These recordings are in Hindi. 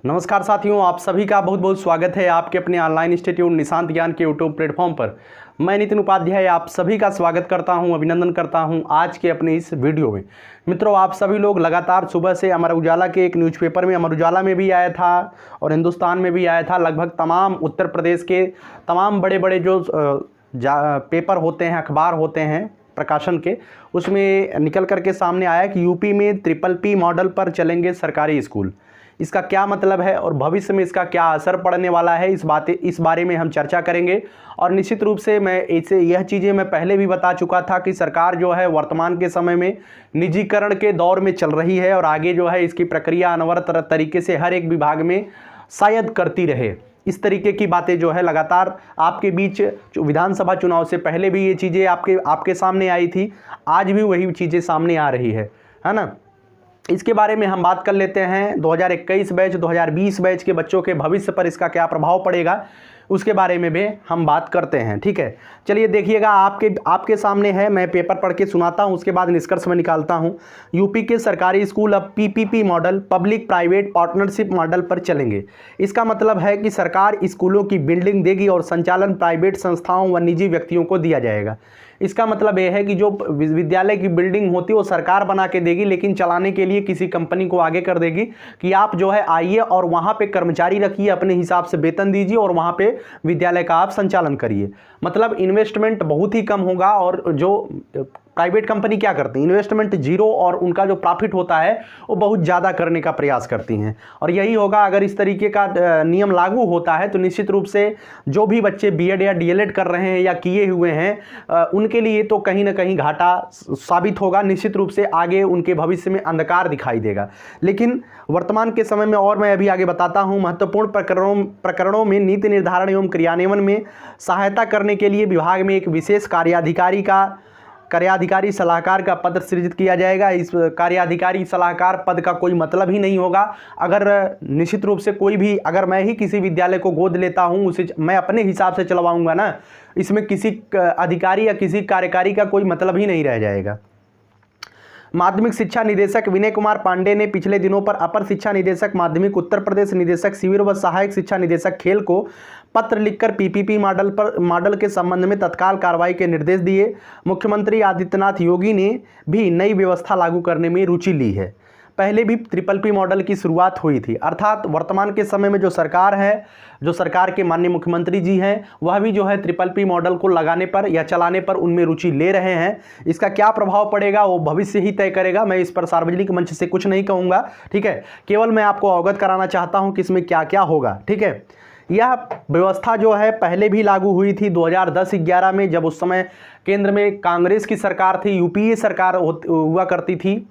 नमस्कार साथियों, आप सभी का बहुत बहुत स्वागत है आपके अपने ऑनलाइन इंस्टीट्यूट निशांत ज्ञान के यूट्यूब प्लेटफॉर्म पर। मैं नितिन उपाध्याय आप सभी का स्वागत करता हूं, अभिनंदन करता हूं आज के अपने इस वीडियो में। मित्रों, आप सभी लोग लगातार सुबह से अमर उजाला के एक न्यूज़पेपर में, अमर उजाला में भी आया था और हिंदुस्तान में भी आया था, लगभग तमाम उत्तर प्रदेश के तमाम बड़े बड़े जो पेपर होते हैं, अखबार होते हैं प्रकाशन के, उसमें निकल करके सामने आया कि यूपी में PPP मॉडल पर चलेंगे सरकारी स्कूल। इसका क्या मतलब है और भविष्य में इसका क्या असर पड़ने वाला है, इस बारे में हम चर्चा करेंगे। और निश्चित रूप से यह चीज़ें मैं पहले भी बता चुका था कि सरकार जो है वर्तमान के समय में निजीकरण के दौर में चल रही है और आगे जो है इसकी प्रक्रिया अनवरत तरीके से हर एक विभाग में शायद करती रहे। इस तरीके की बातें जो है लगातार आपके बीच विधानसभा चुनाव से पहले भी ये चीज़ें आपके सामने आई थी, आज भी वही चीज़ें सामने आ रही है ना। इसके बारे में हम बात कर लेते हैं। 2021 बैच 2020 बैच के बच्चों के भविष्य पर इसका क्या प्रभाव पड़ेगा, उसके बारे में भी हम बात करते हैं। ठीक है, चलिए देखिएगा, आपके सामने है, मैं पेपर पढ़ के सुनाता हूं, उसके बाद निष्कर्ष में निकालता हूं। यूपी के सरकारी स्कूल अब PPP model, public private partnership model पर चलेंगे। इसका मतलब है कि सरकार स्कूलों की बिल्डिंग देगी और संचालन प्राइवेट संस्थाओं व निजी व्यक्तियों को दिया जाएगा। इसका मतलब यह है कि जो विद्यालय की बिल्डिंग होती है वो सरकार बना के देगी, लेकिन चलाने के लिए किसी कंपनी को आगे कर देगी कि आप जो है आइए और वहाँ पे कर्मचारी रखिए, अपने हिसाब से वेतन दीजिए और वहाँ पे विद्यालय का आप संचालन करिए। मतलब इन्वेस्टमेंट बहुत ही कम होगा। और जो प्राइवेट कंपनी क्या करती है, इन्वेस्टमेंट जीरो और उनका जो प्रॉफिट होता है वो बहुत ज़्यादा करने का प्रयास करती हैं। और यही होगा अगर इस तरीके का नियम लागू होता है तो निश्चित रूप से जो भी बच्चे BEd या DLEd कर रहे हैं या किए हुए हैं उनके लिए तो कहीं ना कहीं घाटा साबित होगा। निश्चित रूप से आगे उनके भविष्य में अंधकार दिखाई देगा। लेकिन वर्तमान के समय में, और मैं अभी आगे बताता हूँ, महत्वपूर्ण प्रकरणों में नीति निर्धारण एवं क्रियान्वयन में सहायता करने के लिए विभाग में एक विशेष कार्याधिकारी सलाहकार का पद सृजित किया जाएगा। इस कार्याधिकारी सलाहकार पद का कोई मतलब ही नहीं होगा। अगर निश्चित रूप से कोई भी, अगर मैं ही किसी विद्यालय को गोद लेता हूं, उसे मैं अपने हिसाब से चलवाऊंगा ना, इसमें किसी अधिकारी या किसी कार्यकारी का कोई मतलब ही नहीं रह जाएगा। माध्यमिक शिक्षा निदेशक विनय कुमार पांडे ने पिछले दिनों पर अपर शिक्षा निदेशक माध्यमिक, उत्तर प्रदेश निदेशक शिविर व सहायक शिक्षा निदेशक खेल को पत्र लिखकर PPP मॉडल के संबंध में तत्काल कार्रवाई के निर्देश दिए। मुख्यमंत्री आदित्यनाथ योगी ने भी नई व्यवस्था लागू करने में रुचि ली है। पहले भी PPP मॉडल की शुरुआत हुई थी, अर्थात वर्तमान के समय में जो सरकार है, जो सरकार के माननीय मुख्यमंत्री जी हैं, वह भी जो है PPP मॉडल को लगाने पर या चलाने पर उनमें रुचि ले रहे हैं। इसका क्या प्रभाव पड़ेगा वो भविष्य ही तय करेगा। मैं इस पर सार्वजनिक मंच से कुछ नहीं कहूँगा, ठीक है। केवल मैं आपको अवगत कराना चाहता हूँ कि इसमें क्या क्या होगा, ठीक है। यह व्यवस्था जो है पहले भी लागू हुई थी 2010-11 में, जब उस समय केंद्र में कांग्रेस की सरकार थी, UPA सरकार हुआ करती थी,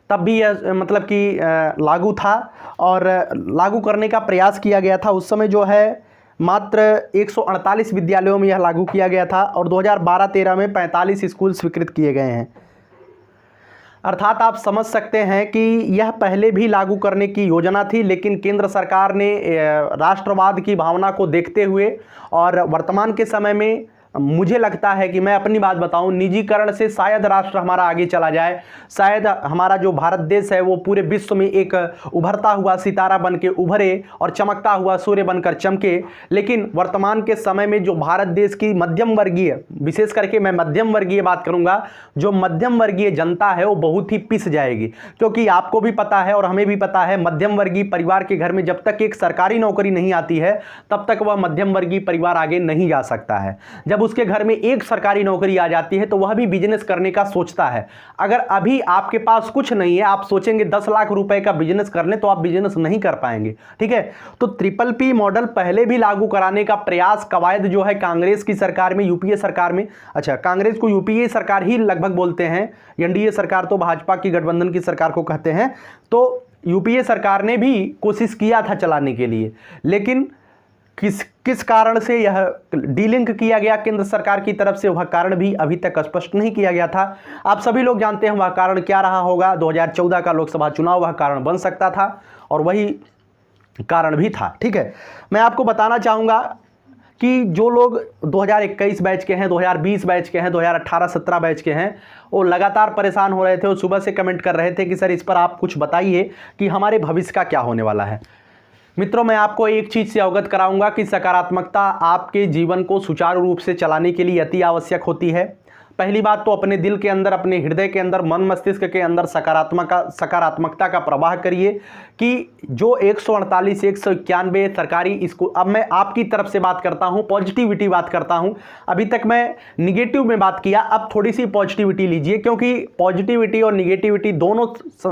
तब भी यह मतलब कि लागू था और लागू करने का प्रयास किया गया था। उस समय जो है मात्र 148 विद्यालयों में यह लागू किया गया था और 2012-13 में 45 स्कूल स्वीकृत किए गए हैं। अर्थात आप समझ सकते हैं कि यह पहले भी लागू करने की योजना थी, लेकिन केंद्र सरकार ने राष्ट्रवाद की भावना को देखते हुए और वर्तमान के समय में मुझे लगता है कि मैं अपनी बात बताऊं, निजीकरण से शायद राष्ट्र हमारा आगे चला जाए, शायद हमारा जो भारत देश है वो पूरे विश्व में एक उभरता हुआ सितारा बन के उभरे और चमकता हुआ सूर्य बनकर चमके। लेकिन वर्तमान के समय में जो भारत देश की मध्यम वर्गीय, विशेष करके मैं मध्यम वर्गीय बात करूंगा, जो मध्यम वर्गीय जनता है वो बहुत ही पिस जाएगी। क्योंकि आपको भी पता है और हमें भी पता है, मध्यम वर्गीय परिवार के घर में जब तक एक सरकारी नौकरी नहीं आती है तब तक वह मध्यम वर्गीय परिवार आगे नहीं जा सकता है। जब उसके घर में एक सरकारी नौकरी आ जाती है तो वह भी बिजनेस करने का सोचता है। अगर अभी आपके पास कुछ नहीं है, आप सोचेंगे 10 लाख रुपए का बिजनेस कर लें, तो आप बिजनेस नहीं कर पाएंगे, ठीक है। तो PPP मॉडल पहले भी लागू कराने का प्रयास, कवायद जो है कांग्रेस की सरकार में, UPA सरकार में, अच्छा कांग्रेस को UPA सरकार ही लगभग बोलते हैं, NDA सरकार तो भाजपा की गठबंधन की सरकार को कहते हैं। तो UPA सरकार ने भी कोशिश किया था चलाने के लिए, लेकिन किस कारण से यह डीलिंक किया गया केंद्र सरकार की तरफ से, वह कारण भी अभी तक स्पष्ट नहीं किया गया था। आप सभी लोग जानते हैं वह कारण क्या रहा होगा। 2014 का लोकसभा चुनाव वह कारण बन सकता था और वही कारण भी था, ठीक है। मैं आपको बताना चाहूँगा कि जो लोग 2021 बैच के हैं, 2020 बैच के हैं, 2018-17 बैच के हैं, वो लगातार परेशान हो रहे थे और सुबह से कमेंट कर रहे थे कि सर इस पर आप कुछ बताइए कि हमारे भविष्य का क्या होने वाला है। मित्रों, मैं आपको एक चीज़ से अवगत कराऊंगा कि सकारात्मकता आपके जीवन को सुचारू रूप से चलाने के लिए अति आवश्यक होती है। पहली बात तो अपने दिल के अंदर, अपने हृदय के अंदर, मन मस्तिष्क के अंदर सकारात्मकता का प्रवाह करिए कि जो 148, 191 सरकारी स्कूल, अब मैं आपकी तरफ से बात करता हूं, पॉजिटिविटी बात करता हूं। अभी तक मैं निगेटिव में बात किया, अब थोड़ी सी पॉजिटिविटी लीजिए, क्योंकि पॉजिटिविटी और निगेटिविटी दोनों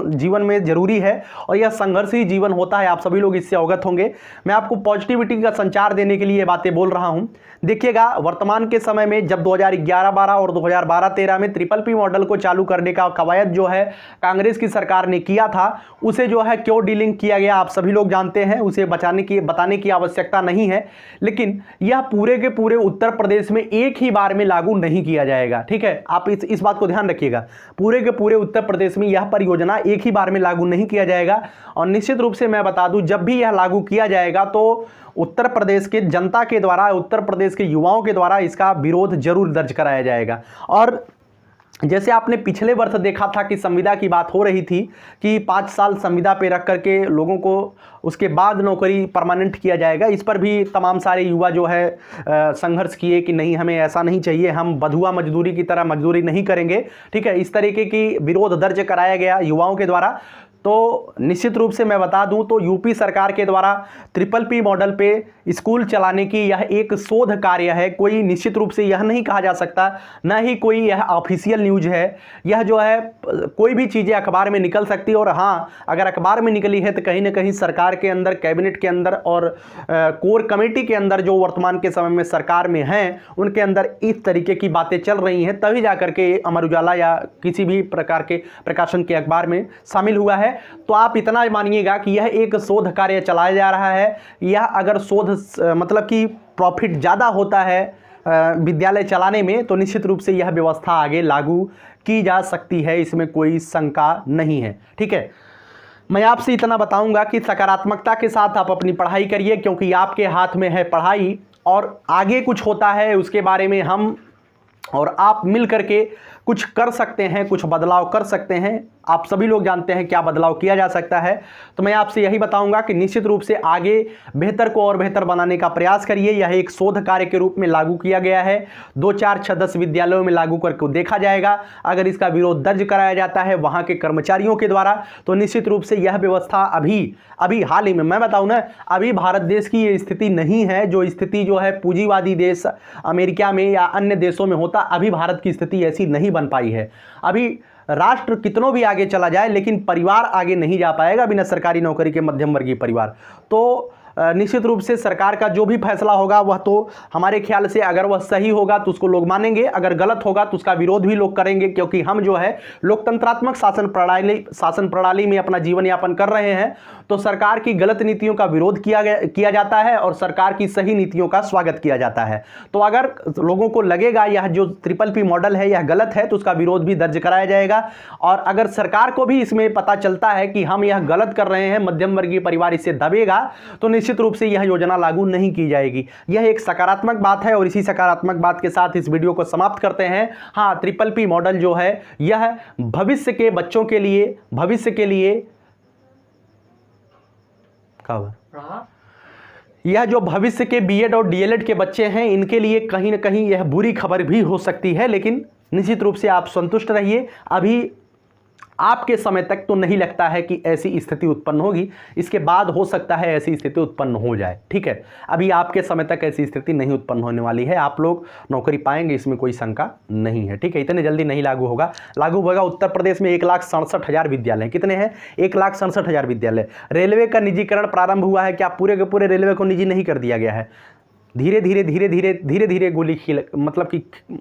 जीवन में जरूरी है और यह संघर्षी जीवन होता है। आप सभी लोग इससे अवगत होंगे। मैं आपको पॉजिटिविटी का संचार देने के लिए ये बातें बोल रहा हूं। देखिएगा, वर्तमान के समय में जब 2011-12 और 2012-13 में ट्रिपल-P मॉडल को चालू करने का कवायद जो है कांग्रेस की सरकार ने किया था, उसे जो है क्यों डीलिंग किया गया आप सभी लोग जानते हैं, उसे बताने की आवश्यकता नहीं है। लेकिन यह पूरे के पूरे उत्तर प्रदेश में एक ही बार में लागू नहीं किया जाएगा। ठीक है, आप इस बात को ध्यान रखिएगा। पूरे के पूरे उत्तर प्रदेश में यह परियोजना एक ही बार में लागू नहीं किया जाएगा। और निश्चित रूप से मैं बता दूं, जब भी यह लागू किया जाएगा तो उत्तर प्रदेश के जनता के द्वारा, उत्तर प्रदेश के युवाओं के द्वारा इसका विरोध जरूर दर्ज कराया जाएगा। और जैसे आपने पिछले वर्ष देखा था कि संविदा की बात हो रही थी कि 5 साल संविदा पे रख करके लोगों को उसके बाद नौकरी परमानेंट किया जाएगा, इस पर भी तमाम सारे युवा जो है संघर्ष किए कि नहीं, हमें ऐसा नहीं चाहिए, हम बधुआ मजदूरी की तरह मजदूरी नहीं करेंगे। ठीक है, इस तरीके की विरोध दर्ज कराया गया युवाओं के द्वारा। तो निश्चित रूप से मैं बता दूं तो यूपी सरकार के द्वारा ट्रिपल-P मॉडल पे स्कूल चलाने की यह एक शोध कार्य है। कोई निश्चित रूप से यह नहीं कहा जा सकता, न ही कोई यह ऑफिशियल न्यूज है। यह जो है कोई भी चीज़ें अखबार में निकल सकती है, और हाँ, अगर अखबार में निकली है तो कहीं ना कहीं सरकार के अंदर, कैबिनेट के अंदर और कोर कमेटी के अंदर जो वर्तमान के समय में सरकार में हैं, उनके अंदर इस तरीके की बातें चल रही हैं, तभी जाकर के अमर उजाला या किसी भी प्रकार के प्रकाशन के अखबार में शामिल हुआ है। तो आप इतना मानिएगा कि यह एक शोध कार्य चलाया जा रहा है। यह अगर शोध मतलब कि प्रॉफिट ज़्यादा होता है विद्यालय चलाने में, तो निश्चित रूप से यह व्यवस्था आगे लागू की जा सकती है, इसमें कोई शंका नहीं है। ठीक है, मैं आपसे इतना बताऊंगा कि सकारात्मकता के साथ आप अपनी पढ़ाई करिए, क्योंकि आपके हाथ में है पढ़ाई, और आगे कुछ होता है उसके बारे में हम और आप मिल करके कुछ कर सकते हैं, कुछ बदलाव कर सकते हैं। आप सभी लोग जानते हैं क्या बदलाव किया जा सकता है। तो मैं आपसे यही बताऊंगा कि निश्चित रूप से आगे बेहतर को और बेहतर बनाने का प्रयास करिए। यह एक शोध कार्य के रूप में लागू किया गया है, 2, 4, 6, 10 विद्यालयों में लागू करके देखा जाएगा। अगर इसका विरोध दर्ज कराया जाता है वहां के कर्मचारियों के द्वारा, तो निश्चित रूप से यह व्यवस्था अभी हाल ही में, मैं बताऊं ना, अभी भारत देश की ये स्थिति नहीं है जो स्थिति जो है पूंजीवादी देश अमेरिका में या अन्य देशों में होता। अभी भारत की स्थिति ऐसी नहीं बन पाई है। अभी राष्ट्र कितनों भी आगे चला जाए, लेकिन परिवार आगे नहीं जा पाएगा बिना सरकारी नौकरी के, मध्यम वर्गीय परिवार। तो निश्चित रूप से सरकार का जो भी फैसला होगा वह तो हमारे ख्याल से अगर वह सही होगा तो उसको लोग मानेंगे, अगर गलत होगा तो उसका विरोध भी लोग करेंगे, क्योंकि हम जो है लोकतंत्रात्मक शासन प्रणाली में अपना जीवन यापन कर रहे हैं। तो सरकार की गलत नीतियों का विरोध किया जाता है और सरकार की सही नीतियों का स्वागत किया जाता है। तो अगर लोगों को लगेगा यह जो ट्रिपल-P मॉडल है यह गलत है, तो उसका विरोध भी दर्ज कराया जाएगा। और अगर सरकार को भी इसमें पता चलता है कि हम यह गलत कर रहे हैं, मध्यम वर्गीय परिवार इससे दबेगा, तो निश्चित रूप से यह योजना लागू नहीं की जाएगी। यह एक सकारात्मक बात है और इसी सकारात्मक बात के साथ इस वीडियो को समाप्त करते हैं। हाँ, ट्रिपल-P मॉडल जो है यह भविष्य के बच्चों के लिए, यह जो भविष्य के बीएड और डीएलएड के बच्चे हैं, इनके लिए कहीं ना कहीं यह बुरी खबर भी हो सकती है, लेकिन निश्चित रूप से आप संतुष्ट रहिए। अभी आपके समय तक तो नहीं लगता है कि ऐसी स्थिति उत्पन्न होगी, इसके बाद हो सकता है ऐसी स्थिति उत्पन्न हो जाए। ठीक है, अभी आपके समय तक ऐसी स्थिति नहीं उत्पन्न होने वाली है, आप लोग नौकरी पाएंगे, इसमें कोई शंका नहीं है। ठीक है, इतने जल्दी नहीं लागू होगा। लागू होगा उत्तर प्रदेश में 1,67,000 विद्यालय, कितने हैं? 1,67,000 विद्यालय। रेलवे का निजीकरण प्रारंभ हुआ है, क्या पूरे के पूरे रेलवे को निजी नहीं कर दिया गया है? धीरे धीरे गोली मतलब कि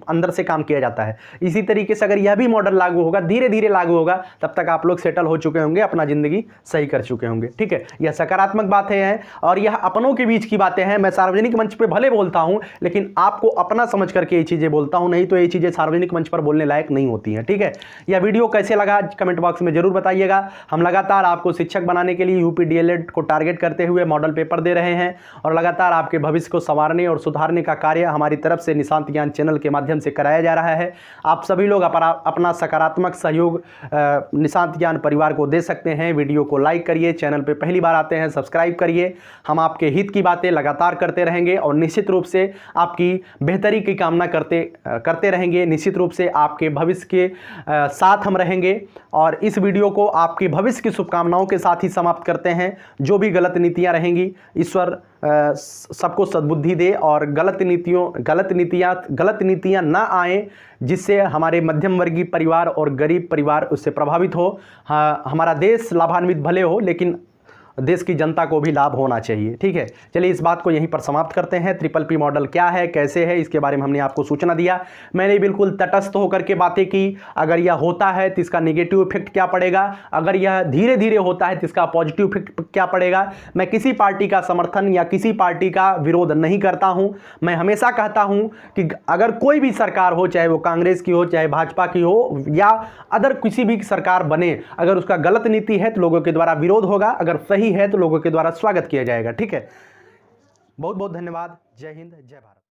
अंदर से काम किया जाता है। इसी तरीके से अगर यह भी मॉडल लागू होगा, धीरे धीरे लागू होगा, तब तक आप लोग सेटल हो चुके होंगे, अपना ज़िंदगी सही कर चुके होंगे। ठीक है, यह सकारात्मक बातें हैं और यह अपनों के बीच की बातें हैं। मैं सार्वजनिक मंच पे भले बोलता हूं, लेकिन आपको अपना समझ करके ये चीज़ें बोलता हूं, नहीं तो ये चीज़ें सार्वजनिक मंच पर बोलने लायक नहीं होती हैं। ठीक है, यह वीडियो कैसे लगा कमेंट बॉक्स में जरूर बताइएगा। हम लगातार आपको शिक्षक बनाने के लिए यूपी डीएलएड को टारगेट करते हुए मॉडल पेपर दे रहे हैं और लगातार आपके भविष्य को संवारने और सुधारने का कार्य हमारी तरफ से निशांत ज्ञान चैनल के माध्यम से कराया जा रहा है। आप सभी लोग अपना सकारात्मक सहयोग निशांत ज्ञान परिवार को दे सकते हैं। वीडियो को लाइक करिए, चैनल पे पहली बार आते हैं सब्सक्राइब करिए। हम आपके हित की बातें लगातार करते रहेंगे और निश्चित रूप से आपकी बेहतरी की कामना करते रहेंगे। निश्चित रूप से आपके भविष्य के साथ हम रहेंगे और इस वीडियो को आपके भविष्य की शुभकामनाओं के साथ ही समाप्त करते हैं। जो भी गलत नीतियां रहेंगी, ईश्वर सबको सद्बुद्धि दे और गलत नीतियां ना आए, जिससे हमारे मध्यम वर्गीय परिवार और गरीब परिवार उससे प्रभावित हो। हमारा देश लाभान्वित भले हो, लेकिन देश की जनता को भी लाभ होना चाहिए। ठीक है, चलिए इस बात को यहीं पर समाप्त करते हैं। PPP मॉडल क्या है, कैसे है, इसके बारे में हमने आपको सूचना दिया। मैंने बिल्कुल तटस्थ होकर के बातें की। अगर यह होता है तो इसका नेगेटिव इफेक्ट क्या पड़ेगा, अगर यह धीरे धीरे होता है तो इसका पॉजिटिव इफेक्ट क्या पड़ेगा। मैं किसी पार्टी का समर्थन या किसी पार्टी का विरोध नहीं करता हूं। मैं हमेशा कहता हूं कि अगर कोई भी सरकार हो, चाहे वो कांग्रेस की हो, चाहे भाजपा की हो या अदर किसी भी सरकार बने, अगर उसका गलत नीति है तो लोगों के द्वारा विरोध होगा, अगर सही है तो लोगों के द्वारा स्वागत किया जाएगा। ठीक है, बहुत बहुत धन्यवाद। जय हिंद, जय भारत।